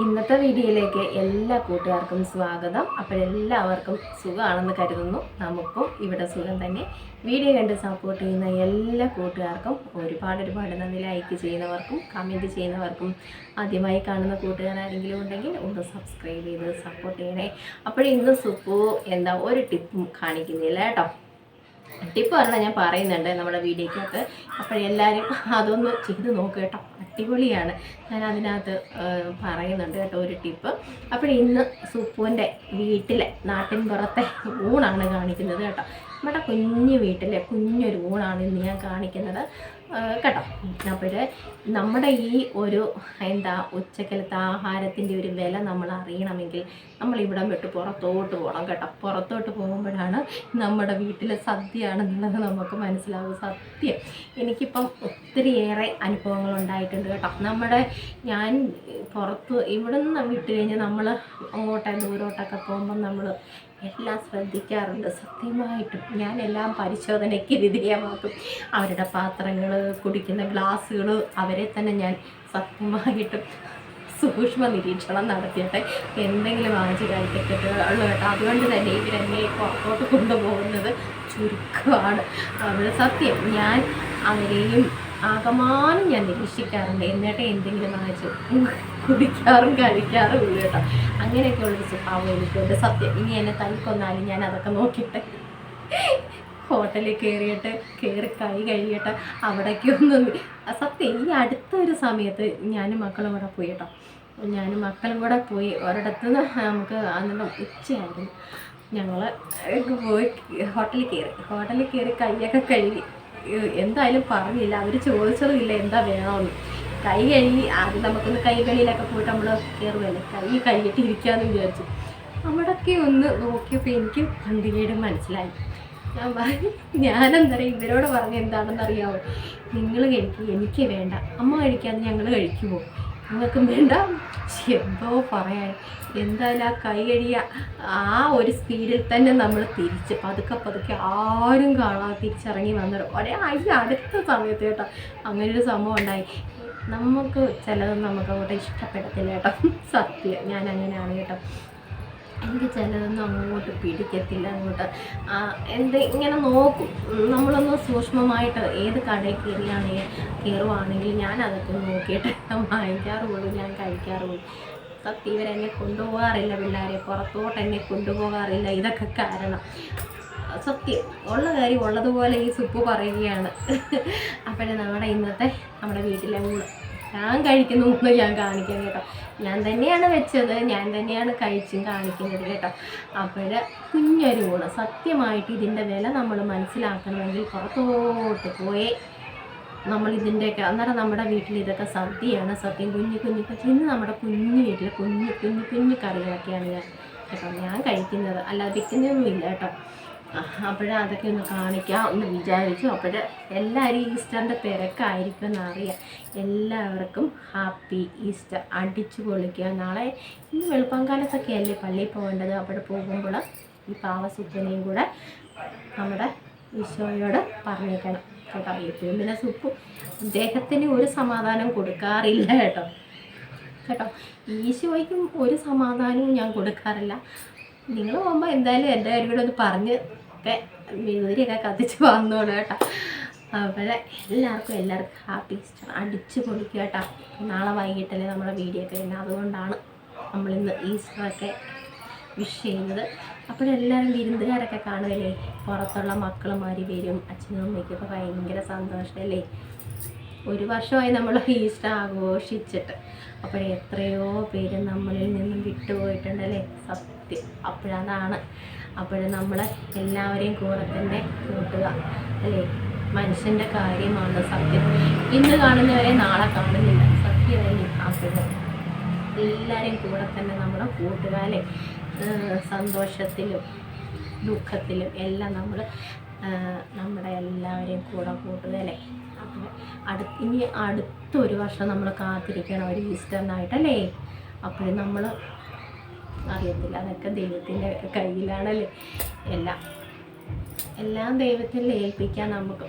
ഇന്നത്തെ വീഡിയോയിലേക്ക് എല്ലാ കൂട്ടുകാർക്കും സ്വാഗതം. അപ്പോഴെല്ലാവർക്കും സുഖമാണെന്ന് കരുതുന്നു. നമുക്കും ഇവിടെ സുഖം തന്നെ. വീഡിയോ കണ്ട് സപ്പോർട്ട് ചെയ്യുന്ന എല്ലാ കൂട്ടുകാർക്കും ഒരുപാട് നന്ദി. ലൈക്ക് ചെയ്യുന്നവർക്കും കമൻറ്റ് ചെയ്യുന്നവർക്കും ആദ്യമായി കാണുന്ന കൂട്ടുകാരെങ്കിലും ഉണ്ടെങ്കിൽ ഒന്ന് സബ്സ്ക്രൈബ് ചെയ്ത് സപ്പോർട്ട് ചെയ്യണേ. ഇന്ന് സുപ്പു ഒരു ടിപ്പും കാണിക്കുന്നില്ല കേട്ടോ. ടിപ്പ് പറഞ്ഞാൽ ഞാൻ പറയുന്നുണ്ട് നമ്മുടെ വീഡിയോക്കകത്ത്. അപ്പോഴെല്ലാവരും അതൊന്ന് ചെയ്ത് നോക്കുക കേട്ടോ. അടിപൊളിയാണ്. ഞാൻ അതിനകത്ത് പറയുന്നുണ്ട് കേട്ടോ ഒരു ടിപ്പ്. ഇന്ന് സുപ്പുവിൻ്റെ വീട്ടിലെ നാട്ടിൻപുറത്തെ ഊണാണ് കാണിക്കുന്നത് കേട്ടോ. നമ്മുടെ കുഞ്ഞു വീട്ടിലെ കുഞ്ഞൊരു ഊണാണ് ഇന്ന് ഞാൻ കാണിക്കുന്നത് കേട്ടോ. നമ്മുടെ ഈ ഒരു ഉച്ചക്കലത്തെ ആഹാരത്തിൻ്റെ ഒരു വില നമ്മൾ അറിയണമെങ്കിൽ നമ്മൾ ഇവിടം വിട്ട് പുറത്തോട്ട് പോകണം കേട്ടോ. പുറത്തോട്ട് പോകുമ്പോഴാണ് നമ്മുടെ വീട്ടിലെ സദ്യയാണെന്നുള്ളത് നമുക്ക് മനസ്സിലാവും. സത്യം എനിക്കിപ്പം ഒത്തിരിയേറെ അനുഭവങ്ങൾ ഉണ്ടായിട്ടുണ്ട് കേട്ടോ. ഞാൻ പുറത്ത് ഇവിടെ നിന്ന് വിട്ട് കഴിഞ്ഞ് നമ്മൾ ദൂരോട്ടൊക്കെ പോകുമ്പം നമ്മൾ എല്ലാം ശ്രദ്ധിക്കാറുണ്ട്. സത്യമായിട്ടും ഞാനെല്ലാം പരിശോധനയ്ക്ക് വിധേയമാക്കും. അവരുടെ പാത്രങ്ങൾ, കുടിക്കുന്ന ഗ്ലാസ്സുകൾ, അവരെ തന്നെ ഞാൻ സത്യമായിട്ടും സൂക്ഷ്മ നിരീക്ഷണം നടത്തിയിട്ട് എന്തെങ്കിലും വാങ്ങിച്ച് കഴിക്കട്ടെ ഉള്ളു കേട്ടോ. അതുകൊണ്ട് തന്നെ ഇവരെന്നെ പുറത്തോട്ട് കൊണ്ടുപോകുന്നത് ചുരുക്കമാണ്. സത്യം ഞാൻ അവരെയും ആകമാനം ഞാൻ നിരീക്ഷിക്കാറുണ്ട്. എന്നിട്ട് എന്തെങ്കിലും വാങ്ങിച്ച് കുടിക്കാറും കഴിക്കാറും ഇല്ല കേട്ടോ. അങ്ങനെയൊക്കെയുള്ളൊരു സ്വഭാവം എനിക്കുണ്ട്. സത്യം ഇനി എന്നെ തനിക്കൊന്നാലും ഞാൻ അതൊക്കെ നോക്കിയിട്ട് ഹോട്ടലിൽ കയറി കൈ കഴുകിയിട്ട് അവിടേക്കൊന്നും സത്യം ഈ അടുത്തൊരു സമയത്ത് ഞാനും മക്കളും കൂടെ പോയി കേട്ടോ. ഒരിടത്ത് നിന്ന് നമുക്ക് അന്നേരം ഉച്ചയായിരുന്നു. ഞങ്ങൾ പോയി ഹോട്ടലിൽ കയറി കൈയൊക്കെ കഴുകി. എന്തായാലും പറഞ്ഞില്ല, അവർ ചോദിച്ചതും ഇല്ല എന്താ വേണമെന്ന്. കൈ കഴുകി ആദ്യം നമുക്കൊന്ന് കൈകളിലൊക്കെ പോയിട്ട് നമ്മൾ കയറുമല്ലേ, കൈ കഴുകിയിട്ട് ഇരിക്കാമെന്ന് വിചാരിച്ചു. അവിടൊക്കെ ഒന്ന് നോക്കിയപ്പോൾ എനിക്ക് പന്തികേട് മനസ്സിലായി. ഞാൻ പറഞ്ഞു, ഇവരോട് പറഞ്ഞ എന്താണെന്നറിയാമോ? നിങ്ങൾ കഴിക്കും, എനിക്ക് വേണ്ട. അമ്മ കഴിക്കാതെ ഞങ്ങൾ കഴിക്കുമോ? നിങ്ങൾക്കും വേണ്ട. എന്തോ പറയാൻ. എന്തായാലും ആ കൈ കഴിയ ആ ഒരു സ്പീഡിൽ തന്നെ നമ്മൾ തിരിച്ച് പതുക്കെ ആരും കാണാതെ തിരിച്ചിറങ്ങി വന്നിട്ട് അടുത്ത സമയത്ത് കേട്ടോ അങ്ങനൊരു സംഭവം ഉണ്ടായി. നമുക്ക് ചിലതൊന്നും നമുക്കങ്ങോട്ട് ഇഷ്ടപ്പെടത്തില്ല കേട്ടോ. സത്യം ഞാൻ അങ്ങനെയാണ് കേട്ടോ. എനിക്ക് ചിലതൊന്നും അങ്ങോട്ട് പിടിക്കത്തില്ല. ഇങ്ങനെ നോക്കും. നമ്മളൊന്ന് സൂക്ഷ്മമായിട്ട് ഏത് കടയിൽ കയറുവാണെങ്കിൽ ഞാൻ അതൊക്കെ നോക്കിയിട്ട് വാങ്ങിക്കാറുള്ളൂ, ഞാൻ കഴിക്കാറുള്ളൂ. സത്യം ഇവരെന്നെ കൊണ്ടുപോകാറില്ല, പിള്ളേരെ പുറത്തോട്ട് എന്നെ കൊണ്ടുപോകാറില്ല. ഇതൊക്കെ കാരണം. സത്യം ഉള്ള കാര്യം ഉള്ളതുപോലെ ഈ സുപ്പ് പറയുകയാണ്. നമ്മുടെ വീട്ടിലെ ഊണ് ഞാൻ കഴിക്കുന്ന ഊണ് ഞാൻ കാണിക്കാൻ കേട്ടോ. ഞാൻ തന്നെയാണ് വെച്ചത്, ഞാൻ തന്നെയാണ് കഴിച്ചും കാണിക്കുന്നത് കേട്ടോ. കുഞ്ഞൊരു ഊണ്. സത്യമായിട്ട് ഇതിൻ്റെ വില നമ്മൾ മനസ്സിലാക്കണമെങ്കിൽ പുറത്തോട്ട് പോയേ നമ്മൾ ഇതിൻ്റെയൊക്കെ അന്നേരം നമ്മുടെ വീട്ടിൽ ഇതൊക്കെ സദ്യയാണ്. സത്യം കുഞ്ഞു ഇന്ന് നമ്മുടെ കുഞ്ഞു വീട്ടിൽ കുഞ്ഞു കറികളൊക്കെയാണ് ഞാൻ കഴിക്കുന്നത്. അല്ലാതെ വിൽക്കുന്നൊന്നുമില്ല കേട്ടോ. അതൊക്കെ ഒന്ന് കാണിക്കാം ഒന്ന് വിചാരിച്ചു. എല്ലാവരും ഈസ്റ്ററിൻ്റെ തിരക്കായിരിക്കും എന്നറിയാം. എല്ലാവർക്കും ഹാപ്പി ഈസ്റ്റർ. അടിച്ചു പൊളിക്കുക. നാളെ ഇന്ന് വെളുപ്പാങ്കാലത്തൊക്കെ അല്ലേ പള്ളിയിൽ പോകേണ്ടത്. പോകുമ്പോൾ ഈ പാവസുപ്പനെയും കൂടെ നമ്മുടെ ഈശോയോട് പറഞ്ഞേക്കണം കേട്ടോ. എപ്പോഴും പിന്നെ സുപ്പ് അദ്ദേഹത്തിന് ഒരു സമാധാനം കൊടുക്കാറില്ല കേട്ടോ. ഈശോയ്ക്കും ഒരു സമാധാനവും ഞാൻ കൊടുക്കാറില്ല. നിങ്ങൾ പോകുമ്പോൾ എന്തായാലും എൻ്റെ കാര്യം കൂടെ ഒന്ന് പറഞ്ഞ് മെഴുകുതിരിയൊക്കെ കത്തിച്ച് വന്നോളൂ കേട്ടോ. എല്ലാവർക്കും ഹാപ്പി ഈസ്റ്റർ. അടിച്ചു പൊളിക്കുക കേട്ടോ. നാളെ വൈകിട്ടല്ലേ നമ്മുടെ വീഡിയോ ഒക്കെ വരുന്നത്. അതുകൊണ്ടാണ് നമ്മളിന്ന് ഈസ്റ്ററൊക്കെ വിഷ് ചെയ്യുന്നത്. എല്ലാവരും വിരുന്നുകാരൊക്കെ കാണുമല്ലേ. പുറത്തുള്ള മക്കളുമാരി വരും. അച്ഛനും അമ്മയ്ക്കൊക്കെ ഭയങ്കര സന്തോഷമല്ലേ. ഒരു വർഷമായി നമ്മൾ ഈസ്റ്റർ ആഘോഷിച്ചിട്ട്. എത്രയോ പേര് നമ്മളിൽ നിന്നും വിട്ടുപോയിട്ടുണ്ടല്ലേ. സത്യം. അതാണ് നമ്മൾ എല്ലാവരെയും കൂടെ തന്നെ കൂട്ടുക അല്ലേ. മനുഷ്യൻ്റെ കാര്യമാണ് സത്യം. ഇന്ന് കാണുന്നവരെ നാളെ കാണുന്നില്ല. സത്യമല്ലേ. എല്ലാവരെയും കൂടെ തന്നെ നമ്മൾ കൂട്ടുക അല്ലേ. സന്തോഷത്തിലും ദുഃഖത്തിലും എല്ലാം നമ്മൾ നമ്മുടെ എല്ലാവരെയും കൂടെ കൂട്ടുക അല്ലേ. ഇനി അടുത്തൊരു വർഷം നമ്മൾ കാത്തിരിക്കണം ഒരു ഈസ്റ്ററിനായിട്ടല്ലേ. നമ്മൾ അറിയത്തില്ല. അതൊക്കെ ദൈവത്തിൻ്റെ കയ്യിലാണല്ലേ. എല്ലാം ദൈവത്തിൽ ഏൽപ്പിക്കാൻ നമുക്ക്.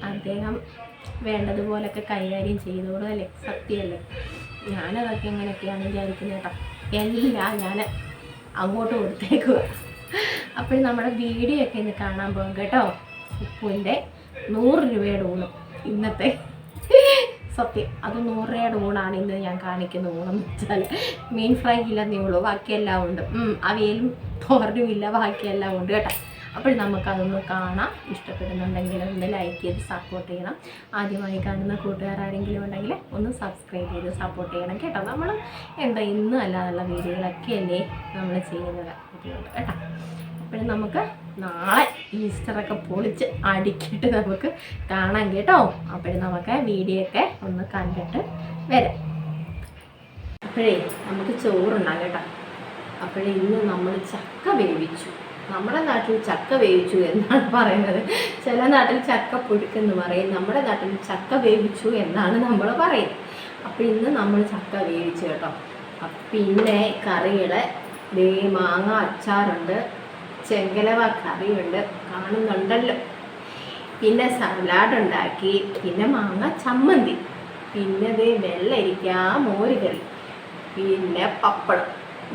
അദ്ദേഹം വേണ്ടതുപോലൊക്കെ കൈകാര്യം ചെയ്തോളൂ അല്ലേ, സത്യമല്ലേ? ഞാനതൊക്കെ എങ്ങനെയൊക്കെയാണ് വിചാരിക്കുന്നത് കേട്ടോ. എല്ലാം ഞാൻ അങ്ങോട്ട് കൊടുത്തേക്കുക. അപ്പോൾ നമ്മുടെ വീഡിയോ ഒക്കെ ഇന്ന് കാണാൻ പോകും കേട്ടോ. ഉപ്പുവിൻ്റെ 100 രൂപയുടെ ഊണും ഇന്നത്തെ സത്യം, അത് 100 രൂപയുടെ ഊണാണ് ഇന്ന് ഞാൻ കാണിക്കുന്ന ഊണെന്ന് വെച്ചാൽ. മീൻ ഫ്രൈ ഇല്ലെന്നേ ഉള്ളൂ, ബാക്കിയെല്ലാം ഉണ്ട്. അവിയലും തോരനും ഇല്ല, ബാക്കിയെല്ലാം ഉണ്ട് കേട്ടോ. അപ്പോൾ നമുക്കതൊന്ന് കാണാം. ഇഷ്ടപ്പെടുന്നുണ്ടെങ്കിൽ ഒന്ന് ലൈക്ക് ചെയ്ത് സപ്പോർട്ട് ചെയ്യണം. ആദ്യമായി കാണുന്ന കൂട്ടുകാരാരെങ്കിലും ഉണ്ടെങ്കിൽ ഒന്ന് സബ്സ്ക്രൈബ് ചെയ്ത് സപ്പോർട്ട് ചെയ്യണം കേട്ടോ. നമ്മൾ എന്താ ഇന്നും അല്ലാതുള്ള വീഡിയോകളൊക്കെ അല്ലേ നമ്മൾ ചെയ്യുന്നത്, അതുകൊണ്ട് കേട്ടോ. അപ്പോൾ നമുക്ക് നാളെ ഈസ്റ്ററൊക്കെ പൊളിച്ച് അടുക്കിയിട്ട് നമുക്ക് കാണാം കേട്ടോ. അപ്പോൾ നമുക്ക് വീഡിയോ ഒക്കെ ഒന്ന് കണ്ടിട്ട് വരാം. അപ്പോഴേ നമുക്ക് ചോറുണ്ടാകും കേട്ടോ. അപ്പോഴേ ഇന്ന് നമ്മൾ ചക്ക വേവിച്ചു. നമ്മുടെ നാട്ടിൽ ചക്ക വേവിച്ചു എന്നാണ് പറയുന്നത്. ചില നാട്ടിൽ ചക്ക പുഴുക്കെന്ന് പറയും, നമ്മുടെ നാട്ടിൽ ചക്ക വേവിച്ചു എന്നാണ് നമ്മൾ പറയുന്നത്. അപ്പോൾ ഇന്ന് നമ്മൾ ചക്ക വേവിച്ചു കേട്ടോ. പിന്നെ കറികൾ മാങ്ങ അച്ചാറുണ്ട്, ചെങ്കലവ കറിയുണ്ട്, കാണുന്നുണ്ടല്ലോ. പിന്നെ സലാഡ് ഉണ്ടാക്കി, പിന്നെ മാങ്ങ ചമ്മന്തി, പിന്നെ വെള്ളരിക്ക മോര് കറി, പിന്നെ പപ്പടം.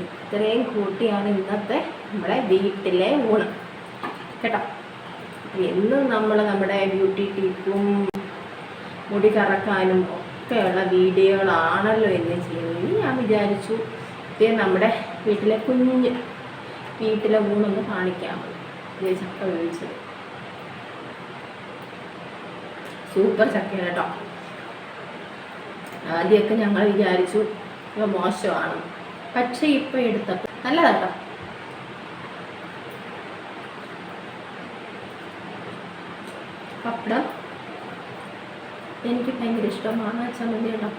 ഇത്രയും കൂട്ടിയാണ് ഇന്നത്തെ നമ്മുടെ വീട്ടിലെ ഊണ് കേട്ടോ. എന്നും നമ്മൾ നമ്മുടെ ബ്യൂട്ടി ടിപ്പും മുടി കറക്കാനും ഒക്കെയുള്ള വീഡിയോകളാണല്ലോ എന്ന് ചെയ്യുന്നത്. ഇനി ഞാൻ വിചാരിച്ചു നമ്മുടെ വീട്ടിലെ ഊണൊന്ന് കാണിക്കാമോ. ചക്ക വേവിച്ചത് സൂപ്പർ ചക്കയാണ് കേട്ടോ. ആദ്യമൊക്കെ ഞങ്ങൾ വിചാരിച്ചു മോശമാണ്, പക്ഷെ ഇപ്പം എടുത്തപ്പോൾ നല്ലതാട്ടോ. പപ്പടം എനിക്ക് ഭയങ്കര ഇഷ്ടം. മാങ്ങാ ചമ്മന്തി കേട്ടോ,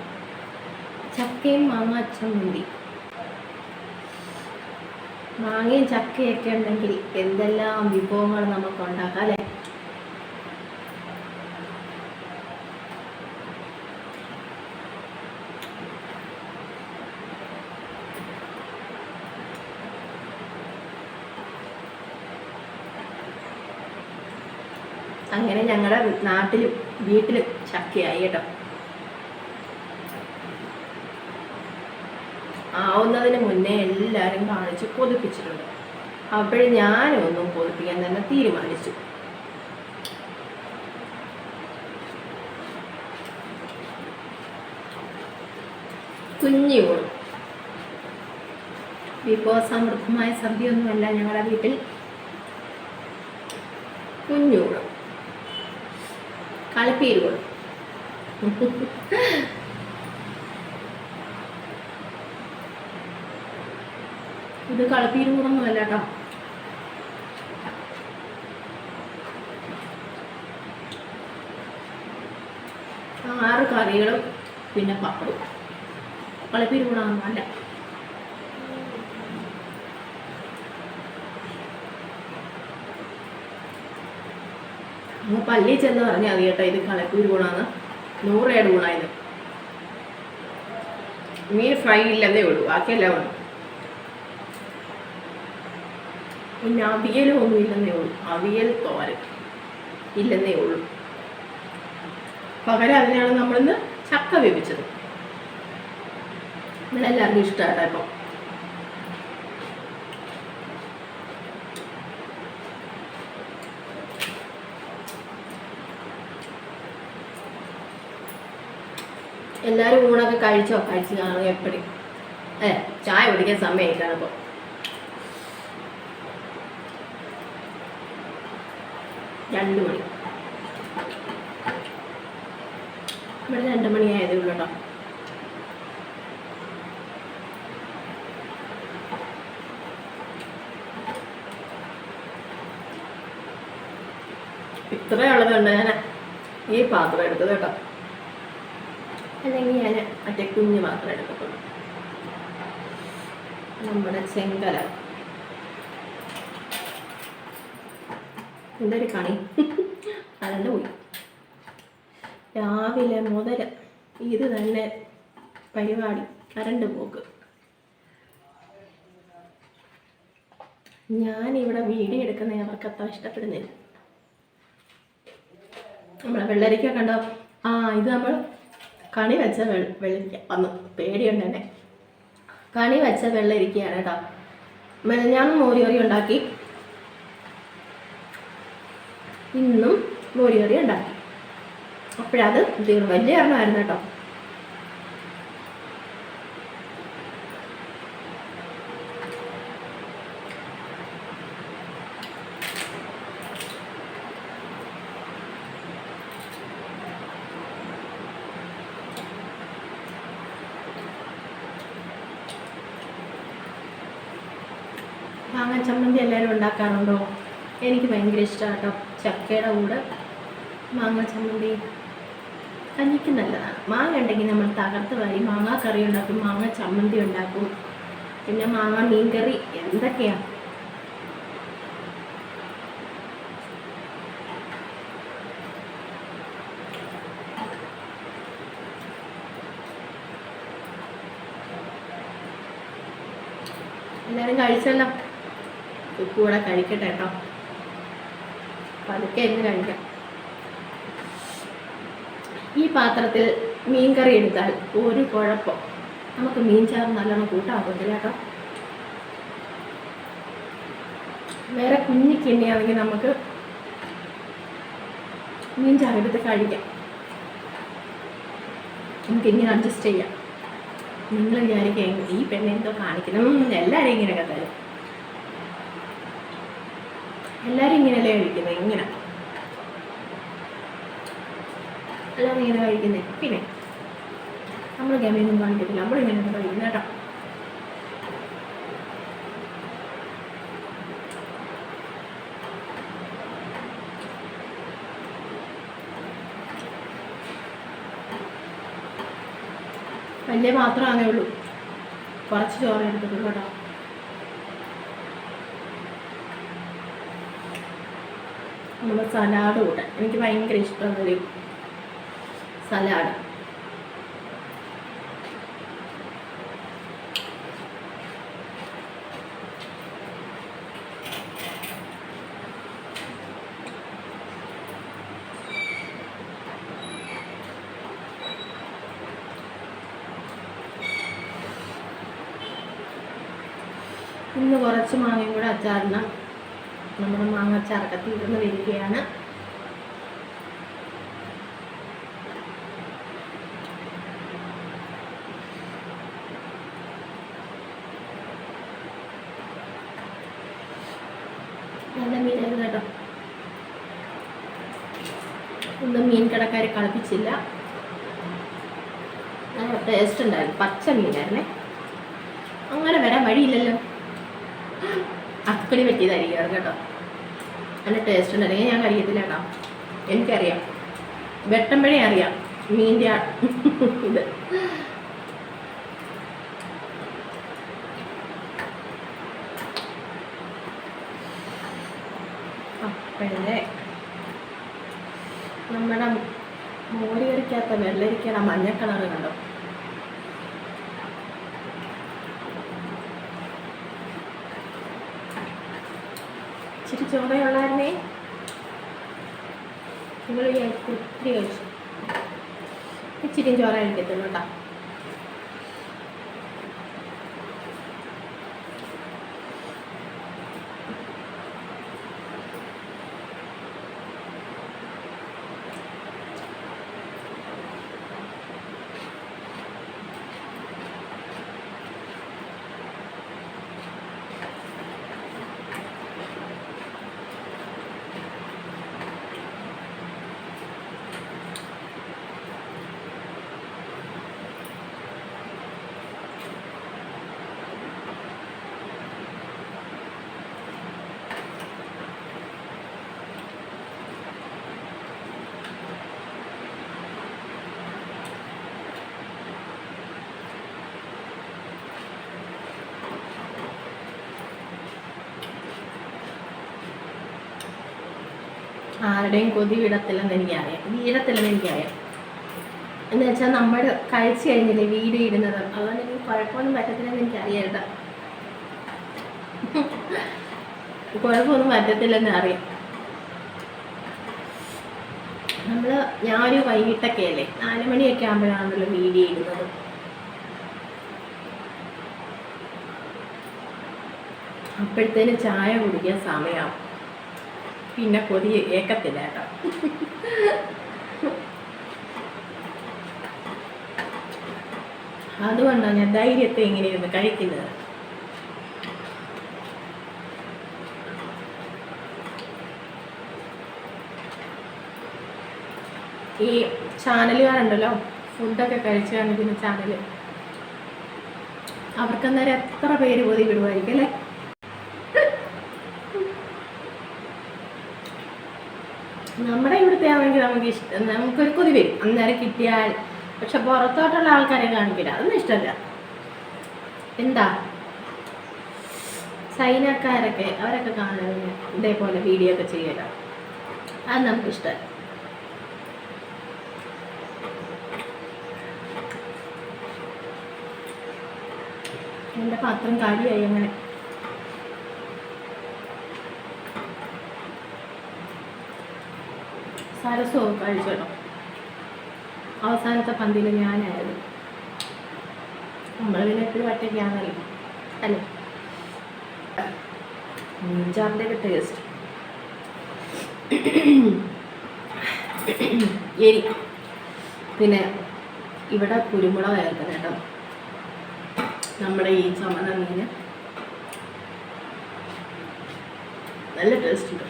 ചക്കയും മാങ്ങാ ചമ്മന്തി. മാങ്ങയും ചക്കയൊക്കെ ഉണ്ടെങ്കിൽ എന്തെല്ലാം വിഭവങ്ങൾ നമുക്ക് ഉണ്ടാക്കാം അല്ലേ. അങ്ങനെ ഞങ്ങളുടെ നാട്ടിലും വീട്ടിലും ചക്കയായി കേട്ടോ. ആവുന്നതിന് മുന്നേ എല്ലാവരും കാണിച്ച് കൊതിപ്പിച്ചിട്ടുണ്ട്. അപ്പോഴും ഞാനും ഒന്നും കൊതിപ്പിക്കാൻ തന്നെ തീരുമാനിച്ചു. കുഞ്ഞൂണ് വിഭവസമൃദ്ധമായ സദ്യയൊന്നുമല്ല ഞങ്ങളുടെ വീട്ടിൽ. കുഞ്ഞൂണ് കളിപ്പീരുകളും ഇത് കളിപ്പീരുകൂടൊന്നുമല്ല കേട്ടോ. ആറ് കറികളും പിന്നെ പപ്പടവും. കളിപ്പീരുകൂടാന്നല്ല. പള്ളിയിൽ ചെന്ന് പറഞ്ഞാൽ മതി കേട്ടോ, ഇത് കളിപ്പൂര് കൂടാന്ന്. 100 രൂപയുടെ കൂടായത്. മീൻ ഫ്രൈ ഇല്ലെന്നേ ഉള്ളൂ, ബാക്കിയെല്ലാം ഉള്ളൂ. പിന്നെ അവിയലും ഒന്നും ഇല്ലെന്നേ ഉള്ളൂ, അവിയൽ തോരൻ ഇല്ലെന്നേ ഉള്ളൂ. പകരം അതിനാണ് നമ്മളിന്ന് ചക്ക വേവിച്ചത്. നമ്മളെല്ലാവർക്കും ഇഷ്ടമായിട്ടോ. ഇപ്പം എല്ലാവരും ഊണൊക്കെ കഴിച്ചോ? കഴിച്ച് കാണുക എപ്പടി ചായ കുടിക്കാൻ സമയമായിട്ടാണ് ഇപ്പോൾ. രണ്ട് മണി, ഇവിടെ 2 മണിയായതേ ഉള്ളൂ കേട്ടോ. ഇത്രയുള്ളതുകൊണ്ട് ഞാൻ ഈ പാത്രം എടുത്തത് കേട്ടോ, അല്ലെങ്കിൽ ഞാൻ മറ്റേ കുഞ്ഞ് പാത്രം എടുക്കത്തുള്ളൂ. നമ്മുടെ ചെങ്കല എന്തൊരു കണി കറണ്ട് പോയി. രാവിലെ മുതൽ ഇത് തന്നെ പരിപാടി, കറണ്ട് പോക്ക്. ഞാനിവിടെ വീഡിയോ എടുക്കുന്ന അവർക്ക് അത്ര ഇഷ്ടപ്പെടുന്നില്ല. നമ്മളെ വെള്ളരിക്ക കണ്ടോ, ഇത് നമ്മൾ കണി വെച്ച വെള്ളരിക്ക വന്നു, പേടിയുണ്ട് തന്നെ. കണി വെച്ച വെള്ളരിക്കയാണ് കേട്ടോ. ഞാൻ മോരുകറി ഉണ്ടാക്കി, ഇന്നും മോരുകറി ഉണ്ടാക്കി. അപ്പോഴത് വലിയ എണ്ണമായിരുന്നു കേട്ടോ. മാങ്ങ ചമ്മന്തി എല്ലാവരും ഉണ്ടാക്കാറുണ്ടോ? എനിക്ക് ഭയങ്കര ഇഷ്ടമാണ് കേട്ടോ. ചക്കയുടെ കൂടെ മാങ്ങ ചമ്മന്തി കഞ്ഞിക്ക് നല്ലതാണ്. മാങ്ങ ഉണ്ടെങ്കിൽ നമ്മൾ തകർത്ത് വാരി മാങ്ങ കറി ഉണ്ടാക്കും, മാങ്ങ ചമ്മന്തി ഉണ്ടാക്കും, പിന്നെ മാങ്ങ മീൻകറി, എന്തൊക്കെയാണ്. എല്ലാവരും കഴിച്ചല്ലോ. കൂടെ കഴിക്കട്ടെ കേട്ടോ. പതുക്കെ ഇരുന്ന് കഴിക്കാം. ഈ പാത്രത്തിൽ മീൻ കറി എടുത്താൽ ഒരു കുഴപ്പം, നമുക്ക് മീൻ ചാറ് നല്ലോണം കൂട്ടാക്കത്തില്ല കേട്ടോ. വേറെ കുഞ്ഞിക്കിണ്ണിയാണെങ്കിൽ നമുക്ക് മീൻ ചാറ് എടുത്ത് കഴിക്കാം. നമുക്കിങ്ങനെ അഡ്ജസ്റ്റ് ചെയ്യാം. നിങ്ങൾ വിചാരിക്കുക ഈ പെണ്ണെന്തോ കാണിക്കണം, എല്ലാവരും ഇങ്ങനെയൊക്കെ തരും. എല്ലാവരും ഇങ്ങനെയല്ലേ കഴിക്കുന്നത്, ഇങ്ങനെ എല്ലാവരും ഇങ്ങനെ കഴിക്കുന്നത്. പിന്നെ നമ്മൾ ഗമയൊന്നും കാണിക്കത്തില്ല, നമ്മളിങ്ങനെയൊക്കെ കഴിക്കുന്നത് കേട്ടോ. വലിയ മാത്രമാണേ ഉള്ളൂ, കുറച്ച് ചോറ് എടുത്തിട്ടുള്ളൂ കേട്ടോ. നമ്മൾ സലാഡ് കൂട്ടാൻ എനിക്ക് ഭയങ്കര ഇഷ്ടമുള്ളൊരു സലാഡ്. ഇന്ന് കുറച്ച് മാങ്ങയും കൂടെ അച്ചാറിന് നമ്മുടെ മാങ്ങ അച്ചാറൊക്കെ തീർന്ന് വരികയാണ്. നല്ല മീനായിരുന്നു കേട്ടോ. ഒന്നും മീൻ കടക്കാരെ കളിപ്പിച്ചില്ല, നല്ല ടേസ്റ്റ് ഉണ്ടായിരുന്നു. പച്ച മീനായിരുന്നേ, അങ്ങനെ വരാൻ വഴിയില്ലല്ലോ. അക്കടി പറ്റിയതായിരിക്കും കേട്ടോ. നല്ല ടേസ്റ്റ് ഉണ്ടായിരുന്നെങ്കിൽ ഞാൻ കഴിയത്തില്ല കേട്ടോ. എനിക്കറിയാം, വെട്ടുമ്പോഴേ അറിയാം മീൻ്റെ ഇത്. അപ്പോഴേ നമ്മുടെ മോര് കറിക്കകത്ത വെള്ളരിക്കയുടെ മഞ്ഞ കളറ് കണ്ടോ. ഇച്ചിരി ചോറയുള്ളായിരുന്നേ, നിങ്ങൾ ഒത്തിരി കഴിച്ചു. ഇച്ചിരി ചോറ കഴിക്കത്തുള്ളൂ കേട്ടോ. ആരുടെയും കൊതി വിടത്തില്ലെന്ന് എനിക്കറിയാം, എന്ന് വെച്ചാൽ നമ്മൾ കഴിച്ചു കഴിഞ്ഞില്ലേ വീഡിയോ ഇടുന്നത്, അതുകൊണ്ട് എനിക്ക് കുഴപ്പമൊന്നും പറ്റത്തില്ലെന്ന് എനിക്കറിയാം. കുഴപ്പമൊന്നും പറ്റത്തില്ലെന്ന് അറിയാം. ഞാനൊരു വൈകിട്ടൊക്കെ അല്ലേ 4 മണിയൊക്കെ ആകുമ്പോഴാണല്ലോ വീഡിയോ ഇടുന്നത്. അപ്പോഴത്തേന് ചായ കുടിക്കാൻ സമയമാവും. പിന്നെ കൊതി ഏക്കത്തില്ല കേട്ടോ. അതുകൊണ്ടാണ് ഞാൻ ധൈര്യത്തെ ഇങ്ങനെ ഇരുന്ന് കഴിക്കുന്നത്. ഈ ചാനലുകാരുണ്ടല്ലോ, ഫുഡൊക്കെ കഴിച്ച് കാണിക്കുന്ന ചാനല്, അവർക്കെന്നേരം എത്ര പേര് കൊതി വിടുമായിരിക്കും അല്ലേ? നമ്മുടെ ഇവിടുത്തെ ആണെങ്കിൽ നമുക്ക് ഇഷ്ടം, നമുക്കൊരു കൊതി വരും അന്നേരം കിട്ടിയാൽ. പക്ഷെ പുറത്തോട്ടുള്ള ആൾക്കാരെ കാണിക്കില്ല, അതൊന്നും ഇഷ്ടമല്ല. എന്താ ചൈനക്കാരൊക്കെ അവരൊക്കെ കാണുന്നത് ഇതേപോലെ വീഡിയോ ഒക്കെ ചെയ്യല, അത് നമുക്കിഷ്ടമല്ല. എൻ്റെ പാത്രം കാലിയായി. അങ്ങനെ സരസവും കഴിച്ചു കേട്ടോ. അവസാനത്തെ പന്തിയിൽ ഞാനായിരുന്നു. നമ്മൾ പിന്നെ എപ്പോഴും ഒറ്റയ്ക്കാണല്ലോ അല്ലേ? മീൻചാറിൻ്റെ ഒക്കെ ടേസ്റ്റ് എരി. പിന്നെ ഇവിടെ കുരുമുളക് ചേർക്കണം കേട്ടോ. നമ്മുടെ ഈ ചുമന്ന മീന് നല്ല ടേസ്റ്റ് ഉണ്ട്.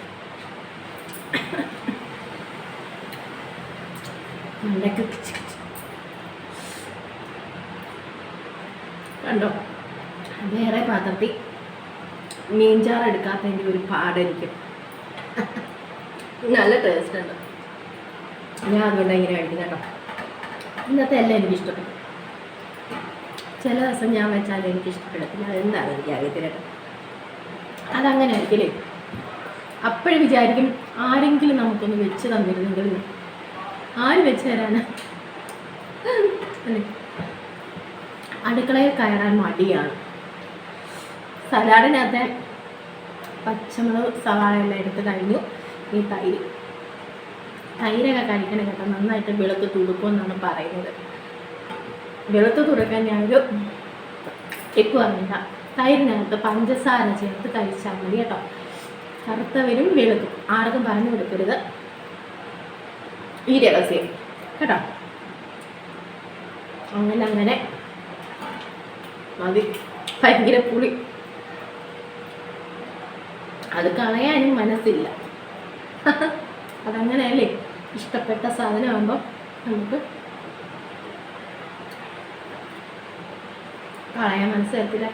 കണ്ടോ, വേറെ പാത്രത്തിൽ മീൻചാറ് എടുക്കാത്തതിൻ്റെ ഒരു പാടായിരിക്കും. നല്ല ടേസ്റ്റ് ഉണ്ട്. ഞാൻ അതുകൊണ്ട് ഇങ്ങനെ കഴിക്കുന്നത് കേട്ടോ. ഇന്നത്തെ എല്ലാം എനിക്കിഷ്ടപ്പെട്ടു. ചില ദിവസം ഞാൻ വെച്ചാലും എനിക്ക് ഇഷ്ടപ്പെടത്തില്ല. അതെന്താണ് എനിക്ക് അറിയത്തില്ല കേട്ടോ. അതങ്ങനെ ആയിരിക്കില്ലേ? അപ്പോഴും വിചാരിക്കും ആരെങ്കിലും നമുക്കൊന്ന് വെച്ച് തന്നിരുന്നെങ്കിൽ. ആര് വെച്ച് തരാനാ അല്ലേ? അടുക്കളയിൽ കയറാൻ മടിയാണ്. സലാഡിനകത്തെ പച്ചമുളക് സവാള എല്ലാം എടുത്ത് കഴിഞ്ഞു. ഈ തൈരൊക്കെ കഴിക്കണം കേട്ടോ. നന്നായിട്ട് വെളുത്ത് തുടുക്കുമെന്നാണ് പറയുന്നത്. വെളുത്ത് തുടുക്കാൻ ഞാനൊരു ടിപ്പ് പറഞ്ഞില്ല. തൈരിനകത്ത് പഞ്ചസാര ചേർത്ത് കഴിച്ചാൽ മതി കേട്ടോ. കറുത്തവരും വെളുക്കും. ആർക്കും പറഞ്ഞു കൊടുക്കരുത് ഈ രഹസ്യം കേട്ടോ. അങ്ങനെ മതി. ഭയങ്കര പുളി, അത് കളയാനും മനസ്സില്ല. അതങ്ങനെയല്ലേ, ഇഷ്ടപ്പെട്ട സാധനമാകുമ്പോൾ നമുക്ക് കളയാൻ മനസ്സിലാക്കില്ല.